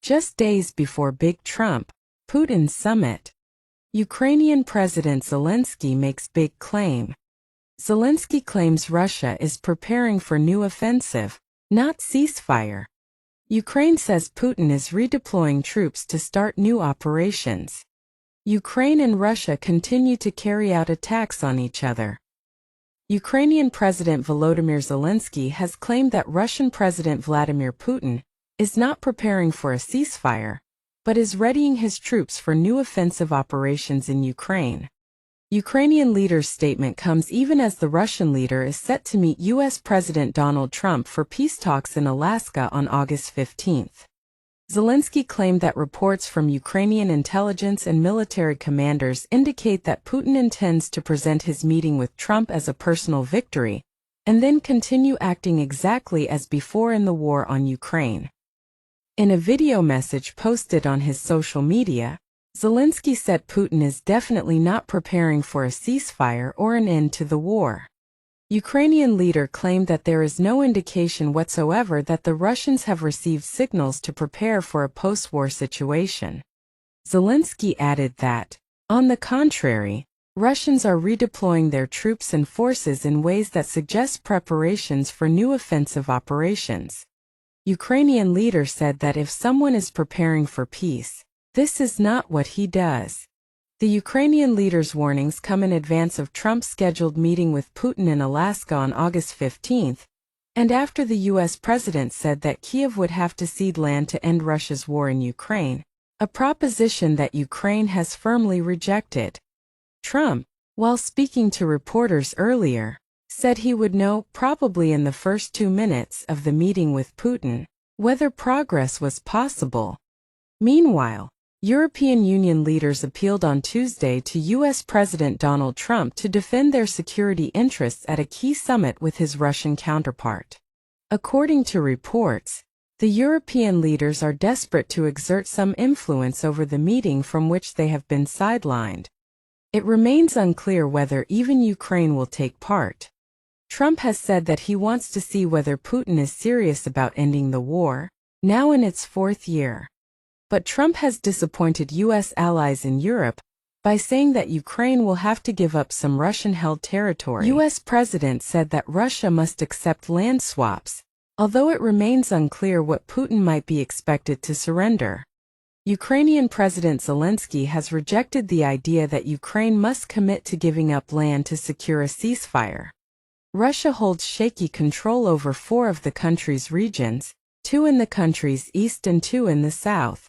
Just days before big Trump-Putin summit, Ukrainian President Zelensky makes big claim. Zelensky claims Russia is preparing for new offensive, not ceasefire. Ukraine says Putin is redeploying troops to start new operations. Ukraine and Russia continue to carry out attacks on each other. Ukrainian President Volodymyr Zelensky has claimed that Russian President Vladimir Putin is not preparing for a ceasefire, but is readying his troops for new offensive operations in Ukraine. Ukrainian leader's statement comes even as the Russian leader is set to meet U.S. President Donald Trump for peace talks in Alaska on August 15. Zelensky claimed that reports from Ukrainian intelligence and military commanders indicate that Putin intends to present his meeting with Trump as a personal victory, and then continue acting exactly as before in the war on Ukraine. In a video message posted on his social media, Zelensky said Putin is definitely not preparing for a ceasefire or an end to the war. Ukrainian leader claimed that there is no indication whatsoever that the Russians have received signals to prepare for a post-war situation. Zelensky added that, on the contrary, Russians are redeploying their troops and forces in ways that suggest preparations for new offensive operations. Ukrainian leader said that if someone is preparing for peace, this is not what he does. The Ukrainian leader's warnings come in advance of Trump's scheduled meeting with Putin in Alaska on August 15, and after the U.S. president said that Kyiv would have to cede land to end Russia's war in Ukraine, a proposition that Ukraine has firmly rejected. Trump, while speaking to reporters earlier, said he would know, probably in the first 2 minutes of the meeting with Putin, whether progress was possible. Meanwhile, European Union leaders appealed on Tuesday to U.S. President Donald Trump to defend their security interests at a key summit with his Russian counterpart. According to reports, the European leaders are desperate to exert some influence over the meeting from which they have been sidelined. It remains unclear whether even Ukraine will take part. Trump has said that he wants to see whether Putin is serious about ending the war, now in its 4th year. But Trump has disappointed U.S. allies in Europe by saying that Ukraine will have to give up some Russian-held territory. U.S. president said that Russia must accept land swaps, although it remains unclear what Putin might be expected to surrender. Ukrainian President Zelensky has rejected the idea that Ukraine must commit to giving up land to secure a ceasefire. Russia holds shaky control over 4 of the country's regions, 2 in the country's east and 2 in the south.